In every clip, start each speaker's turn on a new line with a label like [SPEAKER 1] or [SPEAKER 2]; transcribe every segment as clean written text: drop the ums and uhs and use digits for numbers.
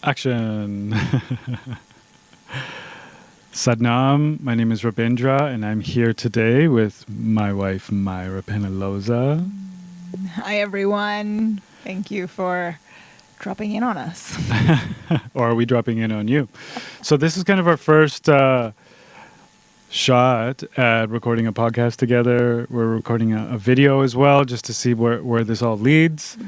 [SPEAKER 1] Action. Sadnam, my name is Robindra, and I'm here today with my wife, Myrah Penaloza.
[SPEAKER 2] Hi, everyone. Thank you for dropping in on us.
[SPEAKER 1] Or are we dropping in on you? So this is kind of our first shot at recording a podcast together. We're recording a video as well, just to see where this all leads.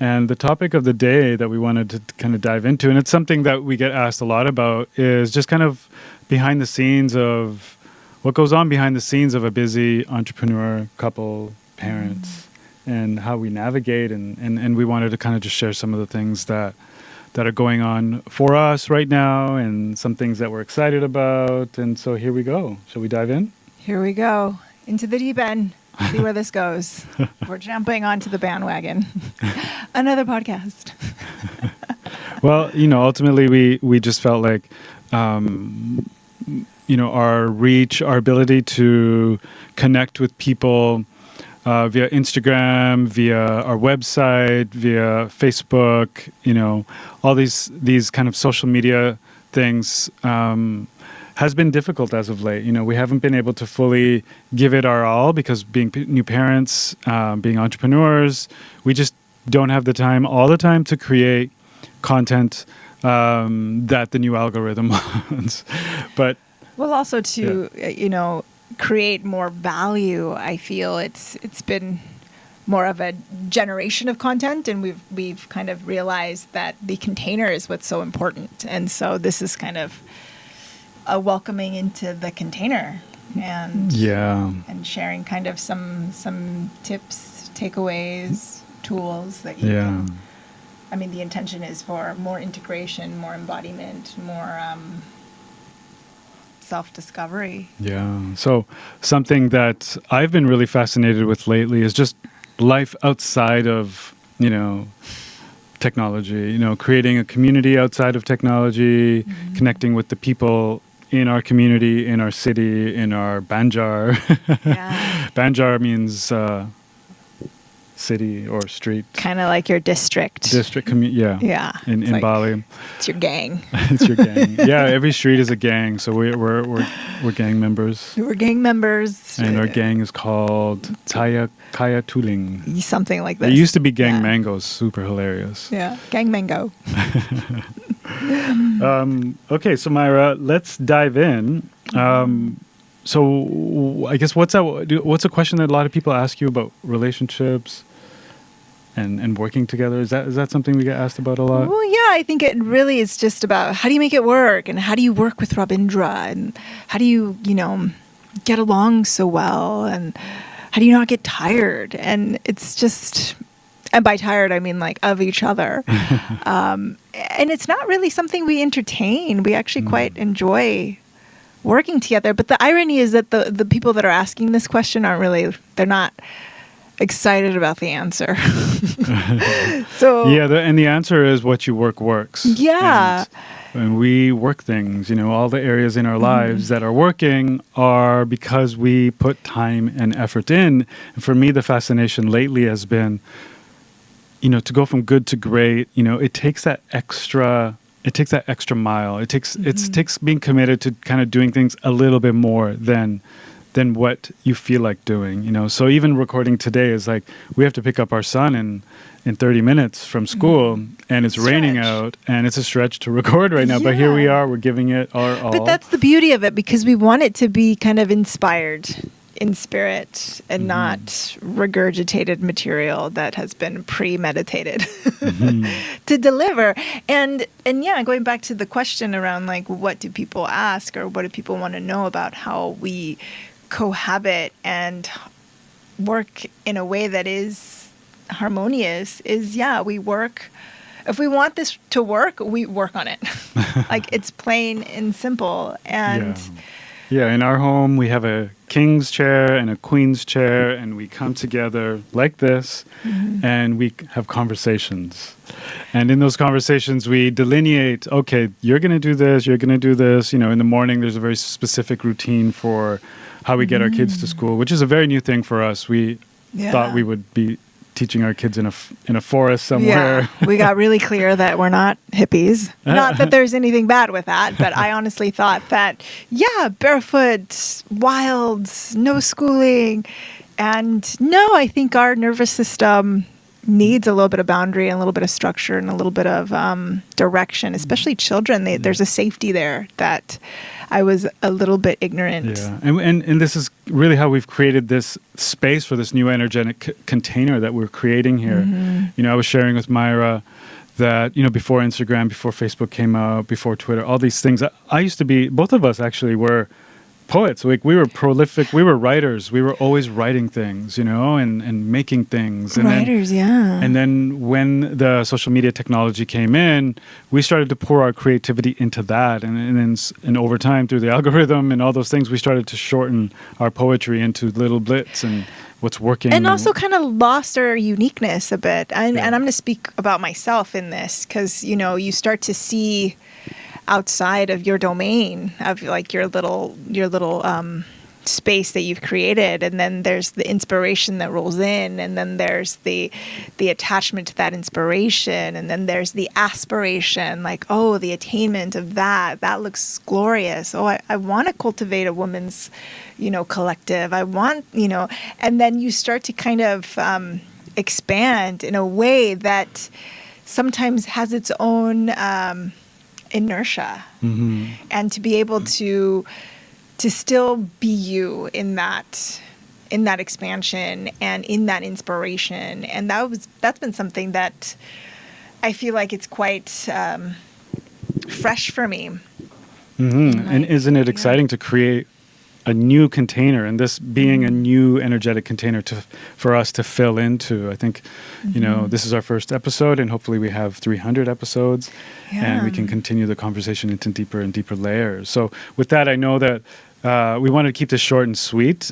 [SPEAKER 1] And the topic of the day that we wanted to kind of dive into, and it's something that we get asked a lot about, is just kind of behind the scenes of what goes on behind the scenes of a busy entrepreneur, couple, parents, and how we navigate. And we wanted to kind of just share some of the things that are going on for us right now and some things that we're excited about. And so here we go. Shall we dive in?
[SPEAKER 2] Here we go. Into the deep end. See where this goes. We're jumping onto the bandwagon. Another podcast.
[SPEAKER 1] Well, ultimately we just felt like, our reach, our ability to connect with people via Instagram, via our website, via Facebook, all these kind of social media things has been difficult as of late. We haven't been able to fully give it our all because being new parents, being entrepreneurs, we just don't have all the time to create content that the new algorithm wants. But
[SPEAKER 2] well, also to, create more value. I feel it's been more of a generation of content, and we've kind of realized that the container is what's so important. And so this is kind of a welcoming into the container and sharing kind of some tips, takeaways, tools that you can. I mean, the intention is for more integration, more embodiment, more self-discovery.
[SPEAKER 1] Yeah. So something that I've been really fascinated with lately is just life outside of, technology, creating a community outside of technology, connecting with the people in our community, in our city, in our Banjar.
[SPEAKER 2] Yeah.
[SPEAKER 1] Banjar means city or street.
[SPEAKER 2] Kind of like your district.
[SPEAKER 1] Yeah. In like, Bali.
[SPEAKER 2] It's your gang.
[SPEAKER 1] It's your gang. Yeah, every street is a gang, so we're gang members.
[SPEAKER 2] We're gang members.
[SPEAKER 1] And our gang is called Kaya Tuling.
[SPEAKER 2] Something like this.
[SPEAKER 1] It used to be Gang Mangoes, super hilarious.
[SPEAKER 2] Yeah, Gang Mango.
[SPEAKER 1] Okay, so Myrah, let's dive in. So I guess what's a question that a lot of people ask you about relationships and working together? Is that something we get asked about a lot?
[SPEAKER 2] Well, yeah, I think it really is just about how do you make it work, and how do you work with Robindra, and how do you, get along so well, and how do you not get tired? And it's just, and by tired, I mean like of each other. And it's not really something we entertain. We actually quite enjoy working together. But the irony is that the people that are asking this question they're not excited about the answer. So
[SPEAKER 1] and the answer is what you works.
[SPEAKER 2] Yeah.
[SPEAKER 1] And we work things, all the areas in our lives that are working are because we put time and effort in. And for me, the fascination lately has been, to go from good to great, it takes that extra mile. It takes being committed to kind of doing things a little bit more than what you feel like doing, So even recording today is like we have to pick up our son in 30 minutes from school, and it's raining out, and it's a stretch to record right now. But here we are, we're giving it our all.
[SPEAKER 2] But that's the beauty of it, because we want it to be kind of inspired in spirit and not regurgitated material that has been premeditated to deliver. And going back to the question around like, what do people ask, or what do people want to know about how we cohabit and work in a way that is harmonious is, we work. If we want this to work, we work on it. Like, it's plain and simple. And
[SPEAKER 1] in our home, we have a king's chair and a queen's chair, and we come together like this, and we have conversations. And in those conversations, we delineate, okay, you're going to do this, you're going to do this. In the morning, there's a very specific routine for how we get our kids to school, which is a very new thing for us. We thought we would be teaching our kids in a forest somewhere.
[SPEAKER 2] Yeah, we got really clear that we're not hippies. Not that there's anything bad with that, but I honestly thought that, yeah, barefoot, wild, no schooling. And no, I think our nervous system needs a little bit of boundary and a little bit of structure and a little bit of direction, especially children. There's a safety there that I was a little bit ignorant.
[SPEAKER 1] Yeah, and this is really how we've created this space for this new energetic container that we're creating here. You know, I was sharing with Myrah that, you know, before Instagram, before Facebook came out, before Twitter, all these things, I used to be, both of us actually were poets. Like, we were prolific, we were writers, we were always writing things, you know, and making things. And
[SPEAKER 2] Writers, yeah.
[SPEAKER 1] And then when the social media technology came in, we started to pour our creativity into that. And over time, through the algorithm and all those things, we started to shorten our poetry into little blits and what's working.
[SPEAKER 2] And also kind of lost our uniqueness a bit. And I'm going to speak about myself in this because, you know, you start to see outside of your domain of like your little space that you've created, and then there's the inspiration that rolls in, and then there's the attachment to that inspiration, and then there's the aspiration, like, oh, the attainment of that looks glorious. Oh, I want to cultivate a woman's, you know, collective. I want, you know, and then you start to kind of expand in a way that sometimes has its own inertia, and to be able to still be you in that expansion and in that inspiration. And that's been something that I feel like it's quite fresh for me.
[SPEAKER 1] And isn't it exciting to create a new container, and this being a new energetic container for us to fill into? I think, you know, this is our first episode, and hopefully we have 300 episodes, and we can continue the conversation into deeper and deeper layers. So with that, I know that we wanted to keep this short and sweet,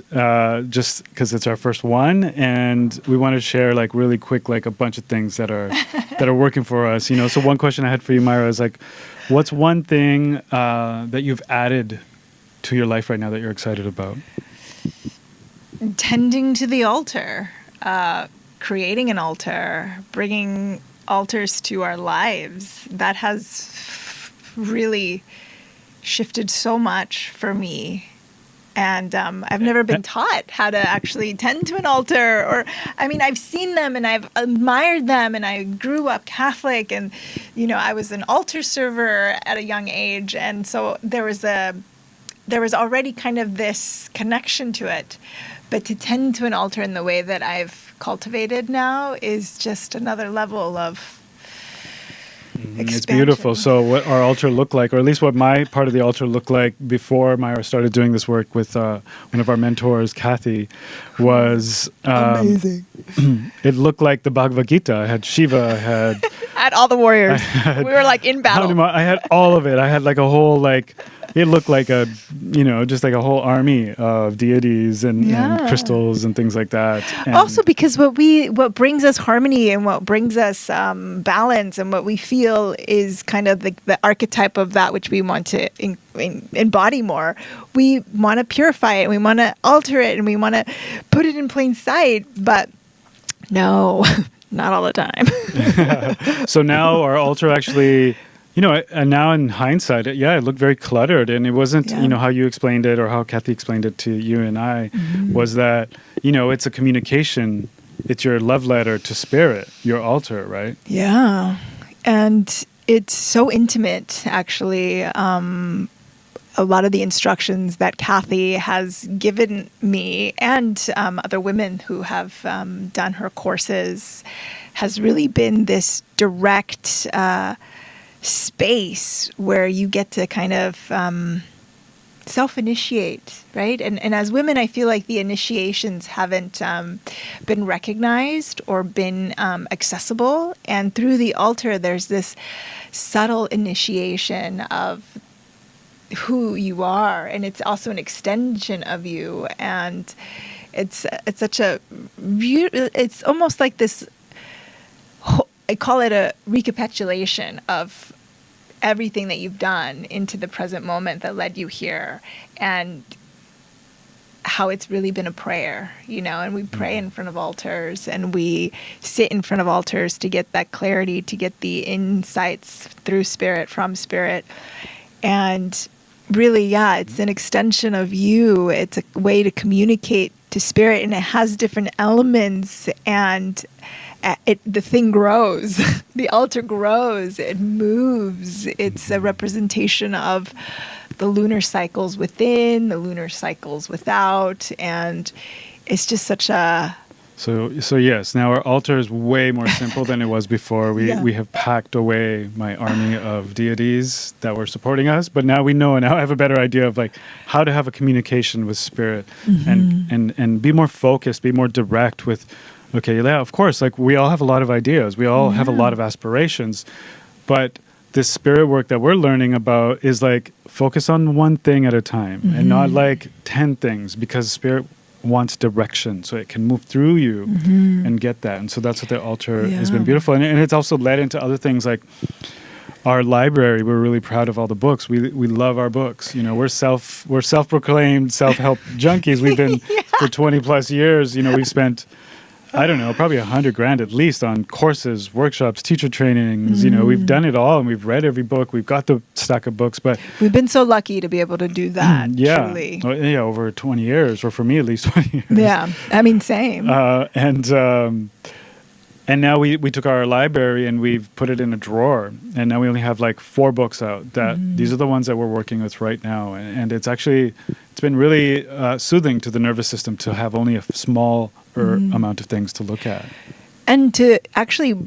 [SPEAKER 1] just because it's our first one, and we want to share like really quick, like a bunch of things that are working for us. You know, so one question I had for you, Myrah, is like, what's one thing that you've added to your life right now that you're excited about?
[SPEAKER 2] Tending to the altar, creating an altar, bringing altars to our lives. That has really shifted so much for me. And I've never been taught how to actually tend to an altar, or, I mean, I've seen them and I've admired them, and I grew up Catholic, and, you know, I was an altar server at a young age. And so there was already kind of this connection to it. But to tend to an altar in the way that I've cultivated now is just another level of expansion.
[SPEAKER 1] It's beautiful. So what our altar looked like, or at least what my part of the altar looked like before Myrah started doing this work with one of our mentors, Kathy, was amazing. It looked like the Bhagavad Gita. I had Shiva, I had
[SPEAKER 2] all the warriors. We were like in battle.
[SPEAKER 1] I had all of it. I had like a whole, like, it looked like a, you know, just like a whole army of deities and crystals and things like that. And
[SPEAKER 2] also, because what brings us harmony and what brings us balance and what we feel is kind of the archetype of that which we want to embody more. We want to purify it, and we want to alter it, and we want to put it in plain sight. But no, not all the time.
[SPEAKER 1] So now our altar actually, you know, and now in hindsight, it looked very cluttered, and it wasn't, you know, how you explained it or how Kathy explained it to you and I, was that, you know, it's a communication. It's your love letter to spirit, your altar, right? Yeah.
[SPEAKER 2] And it's so intimate, actually. A lot of the instructions that Kathy has given me and other women who have done her courses has really been this direct space where you get to kind of self-initiate, right? And as women, I feel like the initiations haven't been recognized or been accessible. And through the altar, there's this subtle initiation of who you are, and it's also an extension of you. And it's such a it's almost like this. I call it a recapitulation of everything that you've done into the present moment that led you here, and how it's really been a prayer, and we pray in front of altars, and we sit in front of altars to get that clarity, to get the insights through spirit, from spirit. And really, yeah, it's an extension of you. It's a way to communicate to spirit, and it has different elements, and the thing grows. The altar grows. It moves. It's a representation of the lunar cycles within, the lunar cycles without, and it's just such a...
[SPEAKER 1] So yes, now our altar is way more simple than it was before. We have packed away my army of deities that were supporting us, but now we know, and now I have a better idea of like how to have a communication with spirit, and be more focused, be more direct with, okay, yeah, of course, like we all have a lot of ideas, we all have a lot of aspirations, but this spirit work that we're learning about is like focus on one thing at a time and not like 10 things, because spirit wants direction so it can move through you and get that. And so that's what the altar has been beautiful. And it's also led into other things like our library. We're really proud of all the books. We love our books. We're self-proclaimed self-help junkies. We've been for 20 plus years. We've spent, I don't know, probably $100,000 at least on courses, workshops, teacher trainings. We've done it all, and we've read every book. We've got the stack of books, but
[SPEAKER 2] we've been so lucky to be able to do that. Truly.
[SPEAKER 1] Well, over 20 years, or for me at least 20 years.
[SPEAKER 2] Yeah, I mean, same.
[SPEAKER 1] And now we took our library and we've put it in a drawer, and now we only have like 4 books out. These are the ones that we're working with right now, and it's been really soothing to the nervous system to have only a small amount of things to look at,
[SPEAKER 2] and to actually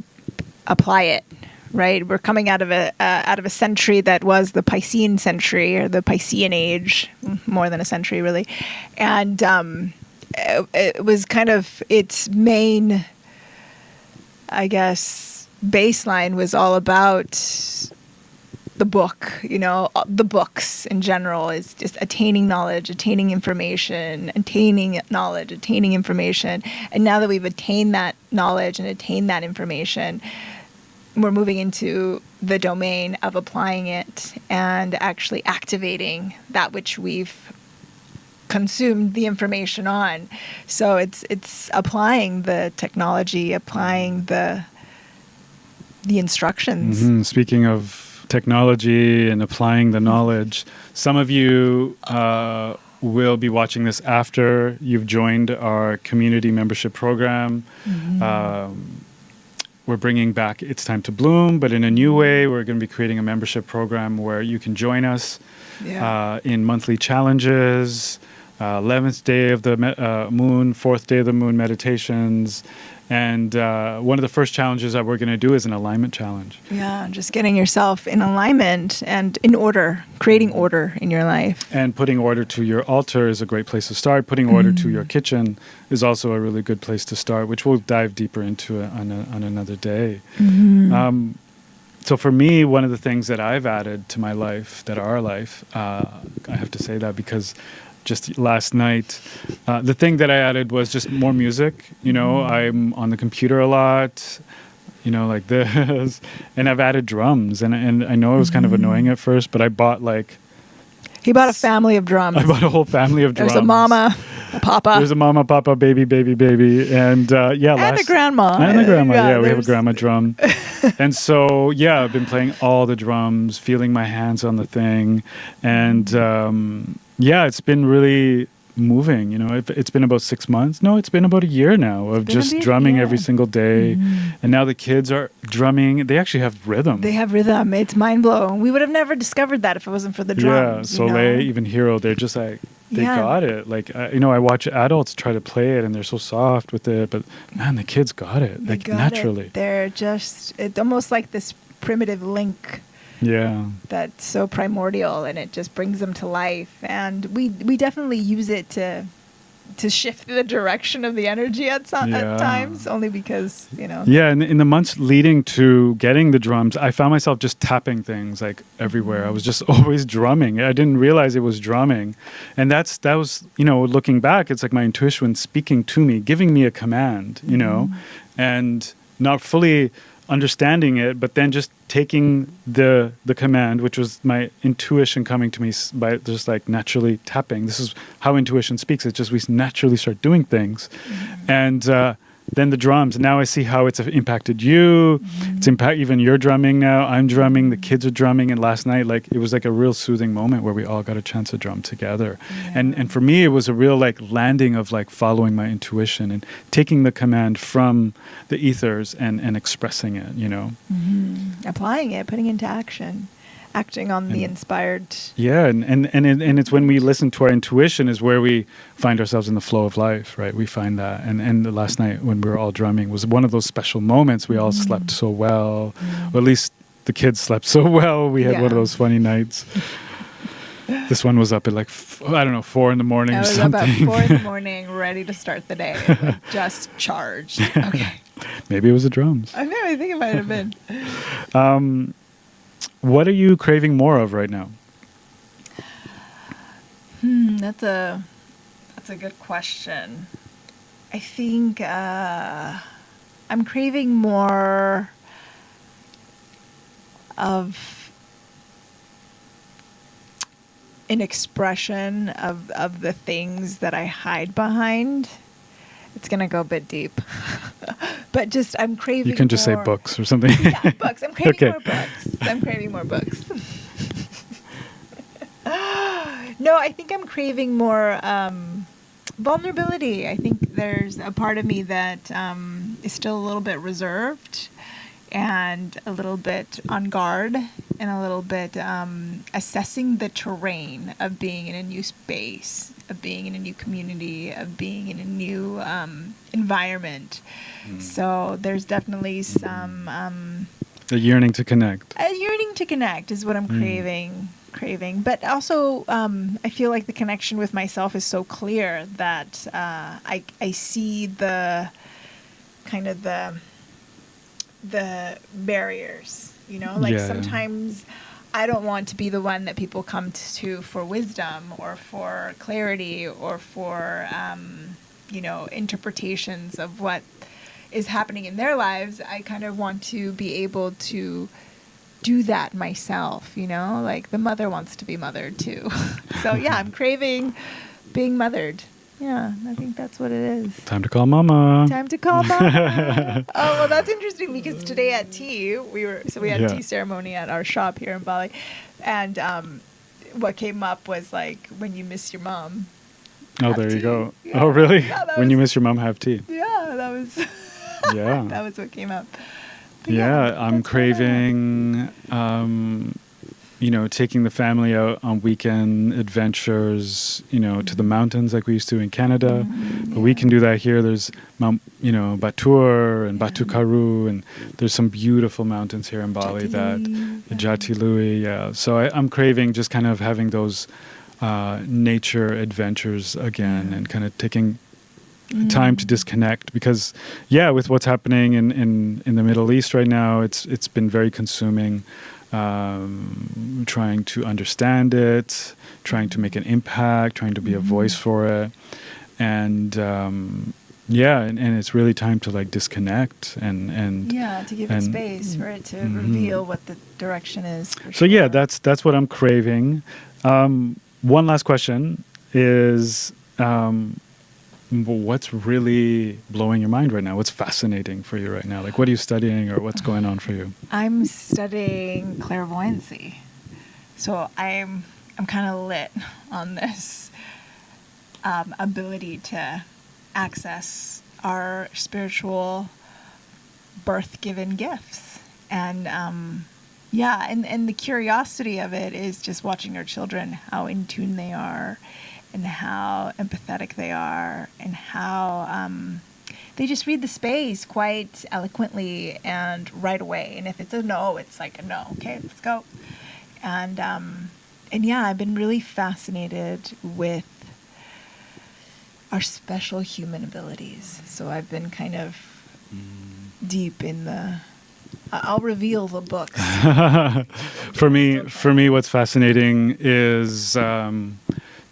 [SPEAKER 2] apply it. Right, we're coming out of a century that was the Piscean century, or the Piscean age, more than a century really, and it was kind of its main, I guess, baseline was all about the book. The books in general is just attaining knowledge, attaining information, attaining knowledge, attaining information. And now that we've attained that knowledge and attained that information, we're moving into the domain of applying it and actually activating that which we've consumed the information on. So it's applying the technology, applying the instructions.
[SPEAKER 1] Speaking of technology and applying the knowledge, some of you will be watching this after you've joined our community membership program. We're bringing back It's Time to Bloom, but in a new way. We're going to be creating a membership program where you can join us in monthly challenges, 11th day of the moon, 4th day of the moon meditations. And one of the first challenges that we're going to do is an alignment challenge.
[SPEAKER 2] Yeah, just getting yourself in alignment and in order, creating order in your life.
[SPEAKER 1] And putting order to your altar is a great place to start. Putting order to your kitchen is also a really good place to start, which we'll dive deeper into on another day. So for me, one of the things that I've added to my life, our life, I have to say that because just last night, the thing that I added was just more music. I'm on the computer a lot, like this, and I've added drums, and I know it was kind of annoying at first, but I bought
[SPEAKER 2] he bought a family of drums.
[SPEAKER 1] I bought a whole family of drums.
[SPEAKER 2] There's a mama, a papa.
[SPEAKER 1] There's a mama, papa, baby, and
[SPEAKER 2] and a grandma.
[SPEAKER 1] And a grandma, we have a grandma drum. And so, I've been playing all the drums, feeling my hands on the thing, and it's been really moving. It's been about 6 months. No, it's been about a year now of just drumming every single day. And now the kids are drumming. They actually have rhythm.
[SPEAKER 2] They have rhythm. It's mind blowing. We would have never discovered that if it wasn't for the drums.
[SPEAKER 1] Yeah, Soleil, even Hero, they're just like, they got it. Like, I watch adults try to play it and they're so soft with it, but man, the kids got it. They got naturally.
[SPEAKER 2] It. They're just, it's almost like this primitive link.
[SPEAKER 1] Yeah,
[SPEAKER 2] that's so primordial, and it just brings them to life. And we definitely use it to shift the direction of the energy at times, only because
[SPEAKER 1] Yeah, and in the months leading to getting the drums, I found myself just tapping things like everywhere. I was just always drumming. I didn't realize it was drumming, and that was looking back, it's like my intuition speaking to me, giving me a command, and not fully understanding it, but then just taking the command, which was my intuition coming to me by just like naturally tapping. This is how intuition speaks. It's just we naturally start doing things, and then the drums. Now I see how it's impacted you. It's even you're drumming now. I'm drumming. The kids are drumming. And last night, like it was like a real soothing moment where we all got a chance to drum together. And for me, it was a real like landing of like following my intuition and taking the command from the ethers and expressing it. You know,
[SPEAKER 2] applying it, putting it into action. Acting on the inspired.
[SPEAKER 1] Yeah, and it's when we listen to our intuition is where we find ourselves in the flow of life, right? We find that. And the last night when we were all drumming was one of those special moments. We all slept so well, or at least the kids slept so well. We had one of those funny nights. This one was up at like, 4 in the morning or something.
[SPEAKER 2] I was up at 4 in the morning, ready to start the day. Like just charged. Okay.
[SPEAKER 1] Maybe it was the drums.
[SPEAKER 2] I know, I think it might have been.
[SPEAKER 1] What are you craving more of right now?
[SPEAKER 2] That's a good question. I think I'm craving more of an expression of the things that I hide behind. It's going to go a bit deep. But just, I'm craving
[SPEAKER 1] You can just say books or something.
[SPEAKER 2] Yeah, books. I'm craving more books. I'm craving more books. No, I think I'm craving more vulnerability. I think there's a part of me that is still a little bit reserved and a little bit on guard and a little bit assessing the terrain of being in a new space, of being in a new community, of being in a new environment. So there's definitely some...
[SPEAKER 1] a yearning to connect.
[SPEAKER 2] A yearning to connect is what I'm craving. But also I feel like the connection with myself is so clear that I see the kind of the barriers, you know, like sometimes I don't want to be the one that people come to for wisdom or for clarity or for, interpretations of what is happening in their lives. I kind of want to be able to do that myself, you know, like the mother wants to be mothered too. So yeah, I'm craving being mothered. Yeah, I think that's what it is.
[SPEAKER 1] Time to call mama.
[SPEAKER 2] Time to call mama. Oh, well, that's interesting because today at tea, we had a tea ceremony at our shop here in Bali. And what came up was like, when you miss your mom.
[SPEAKER 1] Oh, there
[SPEAKER 2] tea.
[SPEAKER 1] you go.
[SPEAKER 2] Yeah.
[SPEAKER 1] Oh, really?
[SPEAKER 2] Yeah,
[SPEAKER 1] when you miss your mom, have tea.
[SPEAKER 2] Yeah, that was
[SPEAKER 1] yeah.
[SPEAKER 2] That was what came up. But
[SPEAKER 1] I'm craving taking the family out on weekend adventures, to the mountains like we used to in Canada. But we can do that here. There's Mount, Batur and Batu Karu, and there's some beautiful mountains here in Bali Jati Lui. Yeah. So I'm craving just kind of having those nature adventures again and kind of taking time to disconnect because, with what's happening in the Middle East right now, it's been very consuming. Trying to understand it, trying to make an impact, trying to be a voice for it, and it's really time to like disconnect and
[SPEAKER 2] to give it space for it to reveal what the direction is.
[SPEAKER 1] So that's what I'm craving. One last question is. What's really blowing your mind right now? What's fascinating for you right now? Like, what are you studying or what's going on for you?
[SPEAKER 2] I'm studying clairvoyancy. So I'm kind of lit on this ability to access our spiritual birth-given gifts. And and the curiosity of it is just watching our children, how in tune they are, and how empathetic they are, and how they just read the space quite eloquently and right away. And if it's a no, it's like a no. Okay, let's go. And I've been really fascinated with our special human abilities. So I've been kind of deep in the... I'll reveal the books.
[SPEAKER 1] For me, what's fascinating is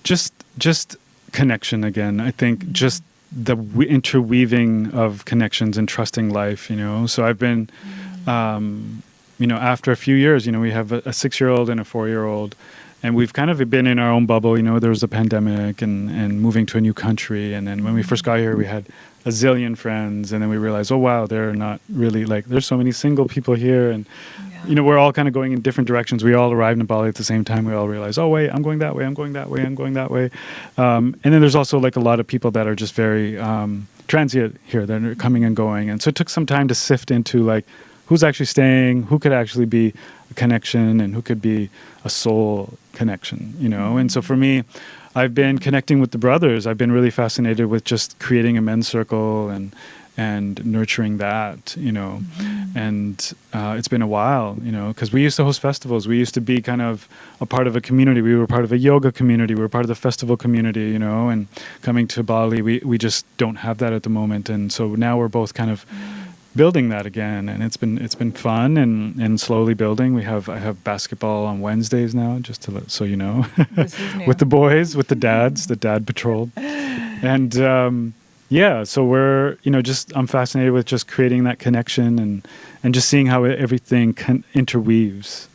[SPEAKER 1] just connection again. I think just the interweaving of connections and trusting life, So I've been After a few years, we have a 6-year-old and a 4-year-old, and we've kind of been in our own bubble. There was a pandemic and moving to a new country. And then when we first got here, we had a zillion friends. And then we realized, oh, wow, they're not really there's so many single people here. And, we're all kind of going in different directions. We all arrived in Bali at the same time. We all realized, oh, wait, I'm going that way. I'm going that way. I'm going that way. And then there's also a lot of people that are just very transient here. They're coming and going. And so it took some time to sift into who's actually staying, who could actually be a connection, and who could be a soul connection, And so for me, I've been connecting with the brothers. I've been really fascinated with just creating a men's circle and nurturing that, And it's been a while, because we used to host festivals. We used to be kind of a part of a community. We were part of a yoga community. We were part of the festival community, And coming to Bali, we just don't have that at the moment. And so now we're both kind of building that again, and it's been fun and slowly building. I have basketball on Wednesdays now, just to so you know, with the boys, with the dads, the dad patrol, and so we're I'm fascinated with just creating that connection and just seeing how everything interweaves.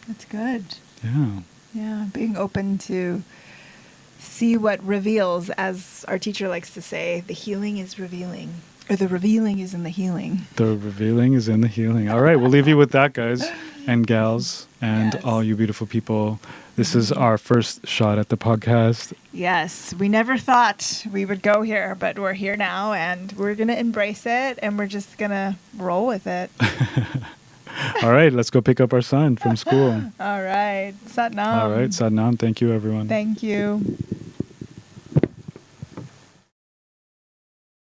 [SPEAKER 2] That's good.
[SPEAKER 1] Yeah,
[SPEAKER 2] being open to see what reveals, as our teacher likes to say, the healing is revealing, or the revealing is in the healing.
[SPEAKER 1] The revealing is in the healing. All right, we'll leave you with that, guys and gals, and all you beautiful people. This is our first shot at the podcast.
[SPEAKER 2] Yes, we never thought we would go here, but we're here now, and we're going to embrace it, and we're just going to roll with it.
[SPEAKER 1] All right, let's go pick up our son from school.
[SPEAKER 2] All right, Sat Nam.
[SPEAKER 1] All right, Sat Nam. Thank you, everyone.
[SPEAKER 2] Thank you.